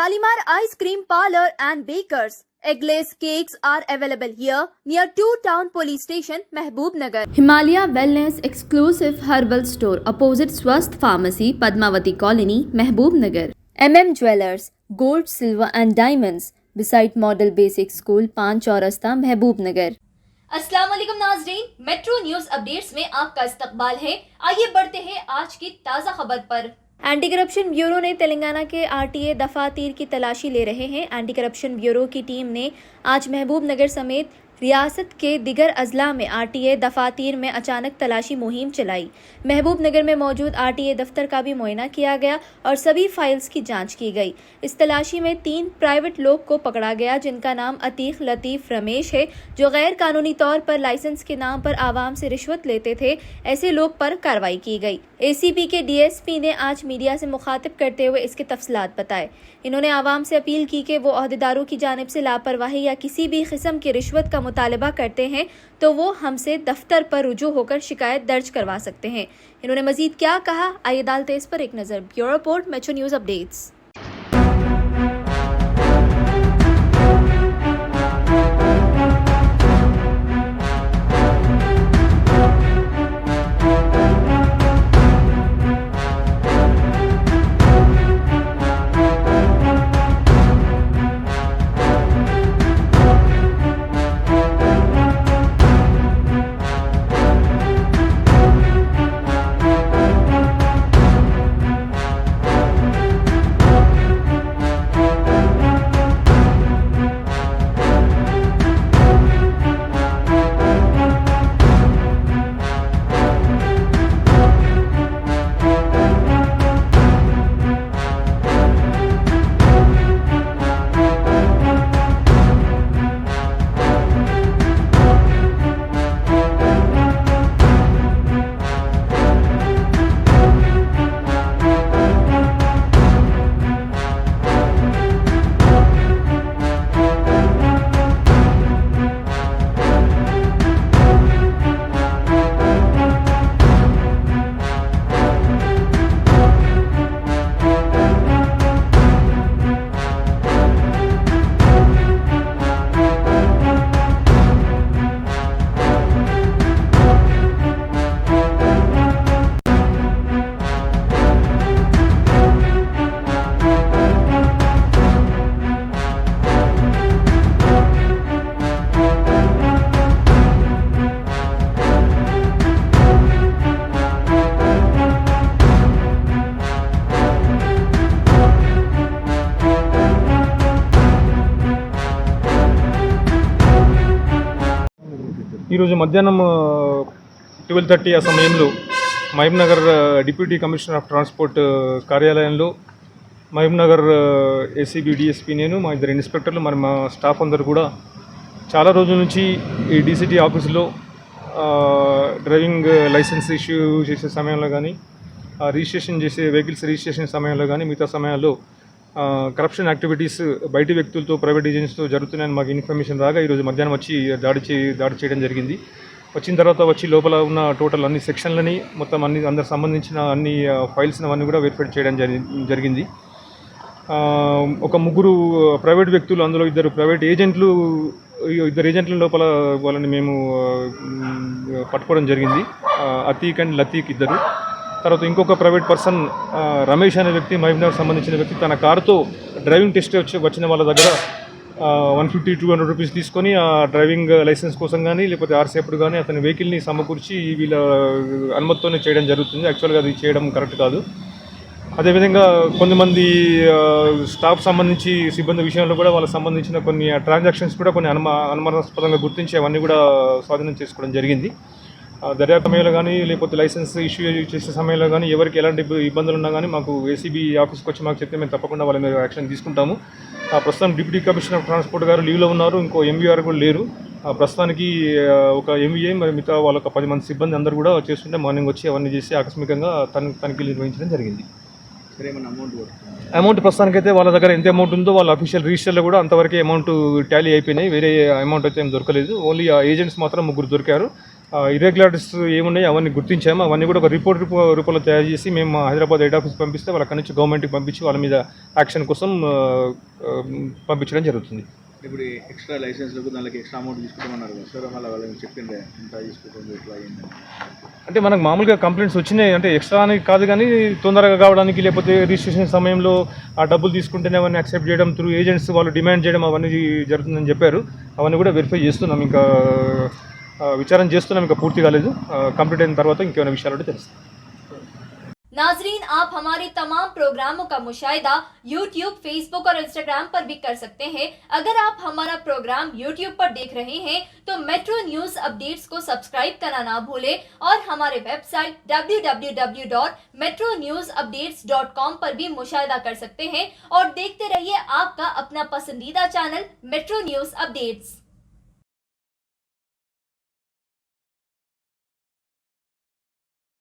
Shalimar Ice Cream Parlor and Bakers. Eggless cakes are available here near 2 Town Police Station, Mehboob Nagar. Himalaya Wellness Exclusive Herbal Store opposite Swasth Pharmacy, Padmavati Colony, Mehboob Nagar. Jewellers, Gold, Silver and Diamonds beside Model Basic School, Pan Chaurasta, Mehboob Nagar. अस्सलाम वालेकुम नाज़रीन, metro news updates में आपका इस्तकबाल है। आइए बढ़ते हैं आज की ताज़ा खबर पर। एंटी करप्शन ब्यूरो ने तेलंगाना के आरटीए दफातीर की तलाशी ले रहे हैं। एंटी करप्शन ब्यूरो की टीम ने आज महबूब नगर समेत रियासत के दिगर अजला में आरटीए दफातीर में अचानक तलाशी मुहिम चलाई। महबूब नगर में मौजूद आरटीए दफ्तर का भी मुआयना किया गया और सभी फाइल्स की जांच की गई। इस तलाशी में 3 प्राइवेट लोग को पकड़ा गया, जिनका नाम अतीक लतीफ रमेश है, जो गैर कानूनी तौर पर लाइसेंस के नाम पर आवाम से रिश्वत लेते थे। ऐसे लोग पर कार्रवाई की गई। एसीपी के डीएसपी ने आज मीडिया से मुखातिब करते हुए इसके तफसीलात बताए। इन्होंने आवाम से अपील की कि वो अहदेदारों की जानिब से लापरवाही या किसी भी किस्म की रिश्वत का मुतालबा करते हैं तो वो हमसे दफ्तर पर रुजू होकर शिकायत दर्ज करवा सकते हैं। इन्होंने मजीद क्या कहा, आइए डालते इस पर एक नज़र। Bureau report, metro news updates. ఈరోజు మధ్యాహ్నం 12:30 ఆ సమయంలో Mahabubnagar deputy commissioner of transport కార్యాలయంలో మహబూబ్నగర్ ఏసీబీ డిఎస్పీ, నేను, మా 2 ఇన్స్పెక్టర్లు, మరి మా స్టాఫ్ అందరూ కూడా చాలా రోజుల నుంచి ఈ డీసీటీ ఆఫీసులో డ్రైవింగ్ లైసెన్స్ ఇష్యూ చేసే సమయంలో కానీ, రిజిస్ట్రేషన్ చేసే వెహికల్స్ రిజిస్ట్రేషన్ సమయంలో కానీ, మిగతా సమయాల్లో కరప్షన్ యాక్టివిటీస్ బయటి వ్యక్తులతో, ప్రైవేట్ ఏజెంట్స్తో జరుగుతున్నాయని మాకు ఇన్ఫర్మేషన్ రాగా ఈరోజు మధ్యాహ్నం వచ్చి దాడి చేయడం జరిగింది. వచ్చిన తర్వాత వచ్చి లోపల ఉన్న టోటల్ అన్ని సెక్షన్లని మొత్తం అందరికి సంబంధించిన అన్ని ఫైల్స్ని అవన్నీ కూడా వెరిఫై చేయడం జరిగింది. ఒక 3 ప్రైవేట్ వ్యక్తులు, అందులో 2 ప్రైవేట్ ఏజెంట్లు, 2 ఏజెంట్ల లోపల వాళ్ళని మేము పట్టుకోవడం జరిగింది. అతీక్ అండ్ లతీక్ 2. తర్వాత ఇంకొక ప్రైవేట్ పర్సన్ రమేష్ అనే వ్యక్తి, మహబూబ్నగర్ సంబంధించిన వ్యక్తి, తన కారుతో డ్రైవింగ్ టెస్ట్ వచ్చిన వాళ్ళ దగ్గర 150-200 రూపీస్ తీసుకొని ఆ డ్రైవింగ్ లైసెన్స్ కోసం కానీ లేకపోతే ఆర్సీ అప్పుడు కానీ అతని వెహికల్ని సమకూర్చి వీళ్ళ అనుమతితోనే చేయడం జరుగుతుంది. యాక్చువల్గా అది చేయడం కరెక్ట్ కాదు. అదేవిధంగా కొంతమంది స్టాఫ్ సంబంధించి సిబ్బంది విషయంలో కూడా వాళ్ళకి సంబంధించిన కొన్ని ట్రాన్సాక్షన్స్ కూడా కొన్ని అనుమానాస్పదంగా గుర్తించి అవన్నీ కూడా స్వాధీనం చేసుకోవడం జరిగింది. దర్యాప్తు సమయంలో కానీ లేకపోతే లైసెన్స్ ఇష్యూ చేసే సమయంలో కానీ ఎవరికి ఎలాంటి ఇబ్బందులు ఉన్నా కానీ మాకు ఏసీబీ ఆఫీస్కి వచ్చి మాకు చెప్తే మేము తప్పకుండా వాళ్ళ మీద యాక్షన్ తీసుకుంటాము. ప్రస్తుతం డిప్యూటీ కమిషనర్ ఆఫ్ ట్రాన్స్పోర్ట్ గారు లీవ్లో ఉన్నారు, ఇంకో ఎంవీఆర్ కూడా లేరు. ప్రస్తుతానికి ఒక ఎంవీఏ మరి మిగతా వాళ్ళకి 10 మంది సిబ్బంది అందరూ కూడా చేస్తుంటే మార్నింగ్ వచ్చి అవన్నీ చేసి ఆకస్మికంగా తనిఖీలు నిర్వహించడం జరిగింది. అమౌంట్ ప్రస్తుతానికైతే వాళ్ళ దగ్గర ఎంత అమౌంట్ ఉందో వాళ్ళ అఫీషియల్ రిజిస్టర్లో కూడా అంతవరకే అమౌంట్ టాలీ అయిపోయినాయి. వేరే అమౌంట్ అయితే ఏం దొరకలేదు. ఓన్లీ ఆ ఏజెంట్స్ మాత్రం 3 దొరికారు. ఇర్రెగ్యులారిటీస్ ఏమున్నాయి అవన్నీ గుర్తించాము. అవన్నీ కూడా ఒక రిపోర్ట్ రూపంలో తయారు చేసి మేము హైదరాబాద్ హెడ్ ఆఫీస్ పంపిస్తే వాళ్ళు అక్కడి నుంచి గవర్నమెంట్కి పంపించి వాళ్ళ మీద యాక్షన్ కోసం పంపించడం జరుగుతుంది. ఇప్పుడు ఎక్స్ట్రా లైసెన్స్లకు దానికి ఎక్స్ట్రా అమౌంట్ తీసుకుంటామన్నారు కదా సార్, మళ్ళీ వాళ్ళకి చెప్పిండే ఎంత తీసుకుంటుంది ఎట్లా అయ్యింది అంటే మనకు మామూలుగా కంప్లైంట్స్ వచ్చినాయి, అంటే ఎక్స్ట్రా అని కాదు కానీ తొందరగా కావడానికి లేకపోతే రిజిస్ట్రేషన్ సమయంలో ఆ డబ్బులు తీసుకుంటేనే అవన్నీ యాక్సెప్ట్ చేయడం త్రూ ఏజెంట్స్ వాళ్ళు డిమాండ్ చేయడం అవన్నీ జరుగుతుందని చెప్పారు. అవన్నీ కూడా వెరిఫై చేస్తున్నాం, ఇంకా విచారణ చేస్తున్నాం, ఇంకా పూర్తి కాలేదు. కంప్లీట్ అయిన తర్వాత ఇంకేమైనా విషయాలు ఉంటే తెలుస్తాయి. नाजरीन, आप हमारे तमाम प्रोग्रामों का मुशाहिदा YouTube, Facebook और Instagram पर भी कर सकते हैं। अगर आप हमारा प्रोग्राम YouTube पर देख रहे हैं तो मेट्रो न्यूज अपडेट्स को सब्सक्राइब करना ना भूलें और हमारे वेबसाइट www.metronewsupdates.com पर भी मुशाहिदा कर सकते हैं और देखते रहिए आपका अपना पसंदीदा चैनल मेट्रो न्यूज अपडेट्स।